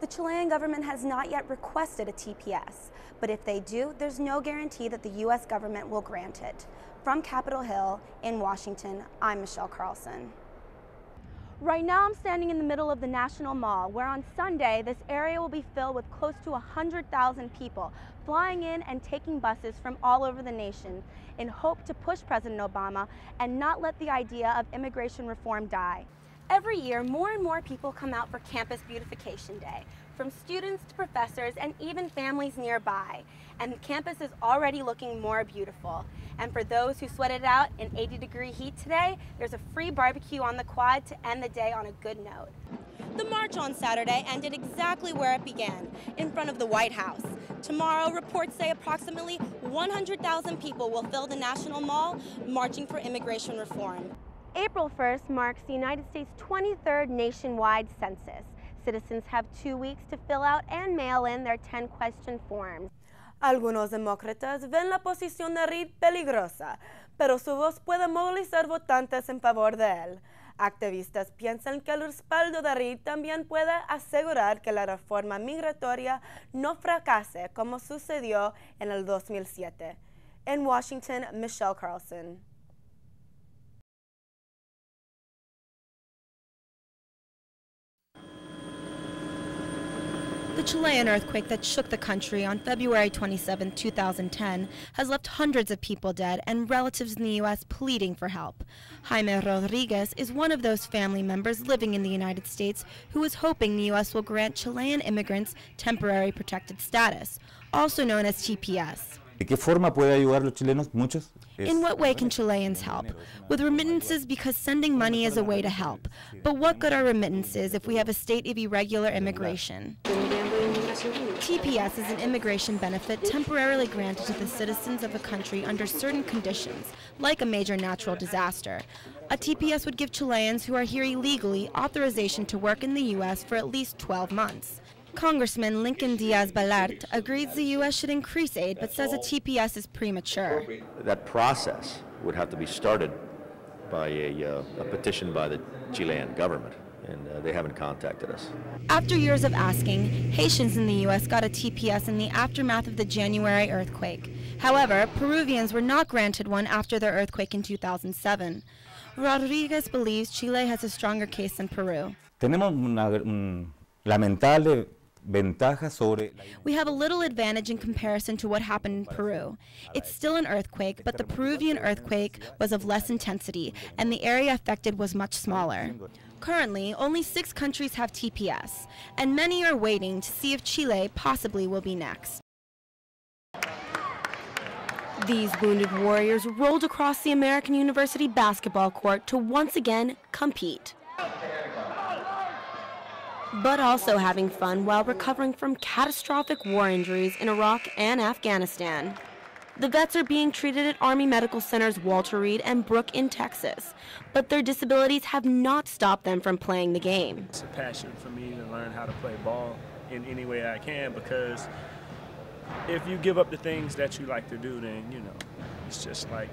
The Chilean government has not yet requested a TPS, but if they do, there's no guarantee that the U.S. government will grant it. From Capitol Hill in Washington, I'm Michelle Carlson. Right now I'm standing in the middle of the National Mall, where on Sunday this area will be filled with close to 100,000 people flying in and taking buses from all over the nation in hope to push President Obama and not let the idea of immigration reform die. Every year, more and more people come out for Campus Beautification Day, from students to professors and even families nearby. And the campus is already looking more beautiful. And for those who sweated it out in 80-degree heat today, there's a free barbecue on the quad to end the day on a good note. The march on Saturday ended exactly where it began, in front of the White House. Tomorrow, reports say approximately 100,000 people will fill the National Mall marching for immigration reform. April 1st marks the United States' 23rd nationwide census. Citizens have 2 weeks to fill out and mail in their 10-question forms. Algunos demócratas ven la posición de Reid peligrosa, pero su voz puede movilizar votantes en favor de él. Activistas piensan que el respaldo de Reid también puede asegurar que la reforma migratoria no fracase como sucedió en el 2007. En Washington, Michelle Carlson. The Chilean earthquake that shook the country on February 27, 2010, has left hundreds of people dead and relatives in the U.S. pleading for help. Jaime Rodriguez is one of those family members living in the United States who is hoping the U.S. will grant Chilean immigrants temporary protected status, also known as TPS. ¿De qué forma puede ayudar a los chilenos? Muchos. In what way can Chileans help? With remittances, because sending money is a way to help. But what good are remittances if we have a state of irregular immigration? TPS is an immigration benefit temporarily granted to the citizens of a country under certain conditions, like a major natural disaster. A TPS would give Chileans who are here illegally authorization to work in the U.S. for at least 12 months. Congressman Lincoln Diaz-Balart agrees the U.S. should increase aid, but says a TPS is premature. That process would have to be started by a petition by the Chilean government, and they haven't contacted us. After years of asking, Haitians in the U.S. got a TPS in the aftermath of the January earthquake. However, Peruvians were not granted one after their earthquake in 2007. Rodriguez believes Chile has a stronger case than Peru. Tenemos una lamentable ventaja sobre. We have a little advantage in comparison to what happened in Peru. It's still an earthquake, but the Peruvian earthquake was of less intensity, and the area affected was much smaller. Currently, only 6 countries have TPS, and many are waiting to see if Chile possibly will be next. These wounded warriors rolled across the American University basketball court to once again compete, but also having fun while recovering from catastrophic war injuries in Iraq and Afghanistan. The vets are being treated at Army Medical Centers Walter Reed and Brooke in Texas, but their disabilities have not stopped them from playing the game. It's a passion for me to learn how to play ball in any way I can, because if you give up the things that you like to do, then, you know, it's just like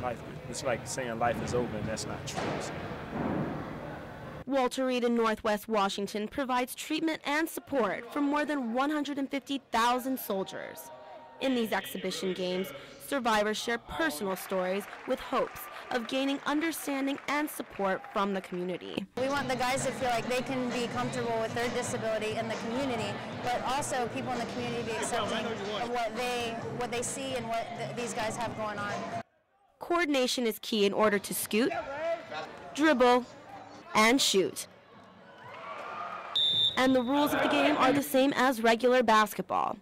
life. It's like saying life is over, and that's not true. So. Walter Reed in Northwest Washington provides treatment and support for more than 150,000 soldiers. In these exhibition games, survivors share personal stories with hopes of gaining understanding and support from the community. We want the guys to feel like they can be comfortable with their disability in the community, but also people in the community be accepting of what they see and what these guys have going on. Coordination is key in order to scoot, dribble, and shoot. And the rules of the game are the same as regular basketball.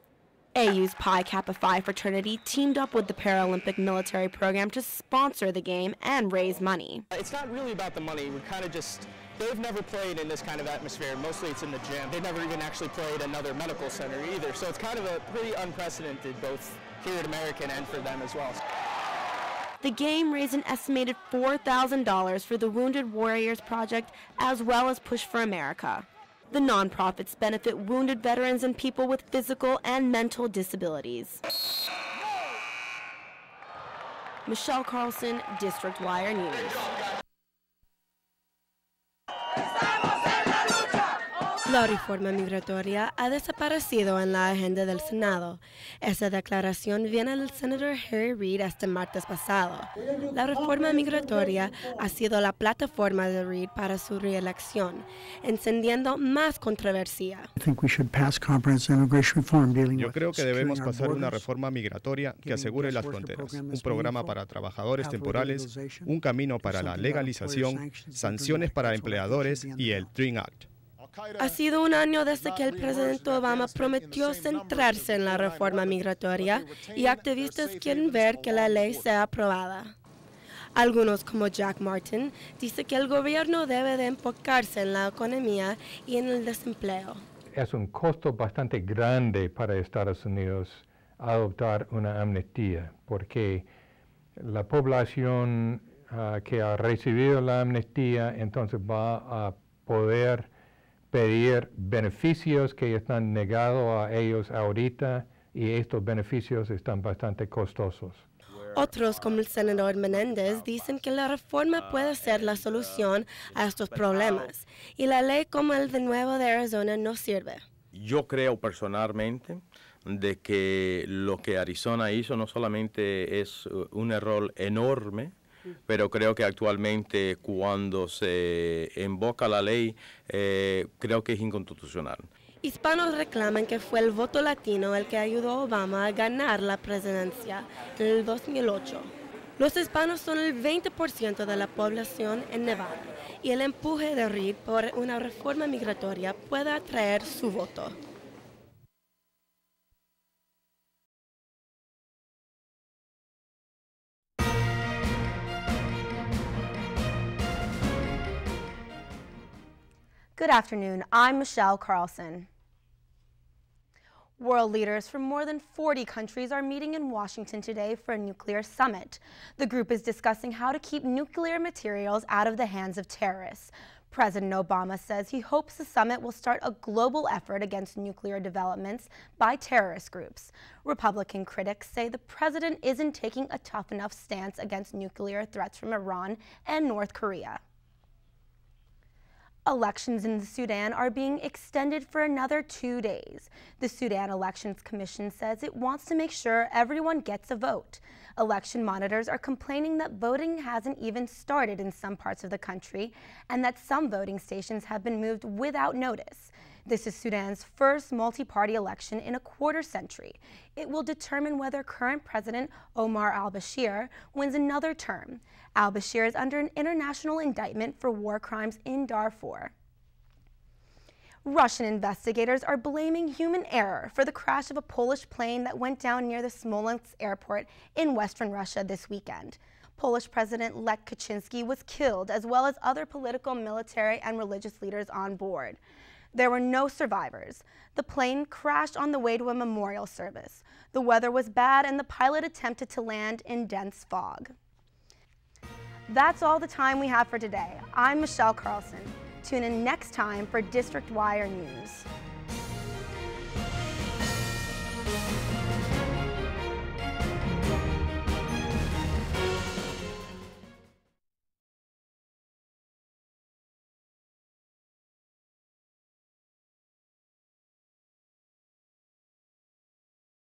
AU's Pi Kappa Phi fraternity teamed up with the Paralympic military program to sponsor the game and raise money. It's not really about the money. We're kind of just, they've never played in this kind of atmosphere. Mostly it's in the gym. They've never even actually played another medical center either. So it's kind of a pretty unprecedented, both here at American and for them as well. The game raised an estimated $4,000 for the Wounded Warriors Project, as well as Push for America. The nonprofits benefit wounded veterans and people with physical and mental disabilities. Michelle Carlson, District Wire News. La reforma migratoria ha desaparecido en la agenda del Senado. Esa declaración viene del senador Harry Reid este martes pasado. La reforma migratoria ha sido la plataforma de Reid para su reelección, encendiendo más controversia. Yo creo que debemos pasar una reforma migratoria que asegure las fronteras, un programa para trabajadores temporales, un camino para la legalización, sanciones para empleadores y el DREAM Act. Ha sido un año desde que el presidente Obama prometió centrarse en la reforma migratoria y activistas quieren ver que la ley sea aprobada. Algunos, como Jack Martin, dicen que el gobierno debe de enfocarse en la economía y en el desempleo. Es un costo bastante grande para Estados Unidos adoptar una amnistía, porque la población que ha recibido la amnistía entonces va a poder pedir beneficios que están negados a ellos ahorita, y estos beneficios están bastante costosos. Otros, como el senador Menéndez, dicen que la reforma puede ser la solución a estos problemas, y la ley como el de Nuevo de Arizona no sirve. Yo creo personalmente de que lo que Arizona hizo no solamente es un error enorme, pero creo que actualmente cuando se invoca la ley, creo que es inconstitucional. Hispanos reclaman que fue el voto latino el que ayudó a Obama a ganar la presidencia en el 2008. Los hispanos son el 20% de la población en Nevada, y el empuje de Reid por una reforma migratoria puede atraer su voto. Good afternoon, I'm Michelle Carlson. World leaders from more than 40 countries are meeting in Washington today for a nuclear summit. The group is discussing how to keep nuclear materials out of the hands of terrorists. President Obama says he hopes the summit will start a global effort against nuclear developments by terrorist groups. Republican critics say the president isn't taking a tough enough stance against nuclear threats from Iran and North Korea. Elections in the Sudan are being extended for another 2 days. The Sudan Elections Commission says it wants to make sure everyone gets a vote. Election monitors are complaining that voting hasn't even started in some parts of the country, and that some voting stations have been moved without notice. This is Sudan's first multi-party election in a quarter century. It will determine whether current President Omar al-Bashir wins another term. Al-Bashir is under an international indictment for war crimes in Darfur. Russian investigators are blaming human error for the crash of a Polish plane that went down near the Smolensk airport in western Russia this weekend. Polish President Lech Kaczynski was killed, as well as other political, military, and religious leaders on board. There were no survivors. The plane crashed on the way to a memorial service. The weather was bad, and the pilot attempted to land in dense fog. That's all the time we have for today. I'm Michelle Carlson. Tune in next time for District Wire News.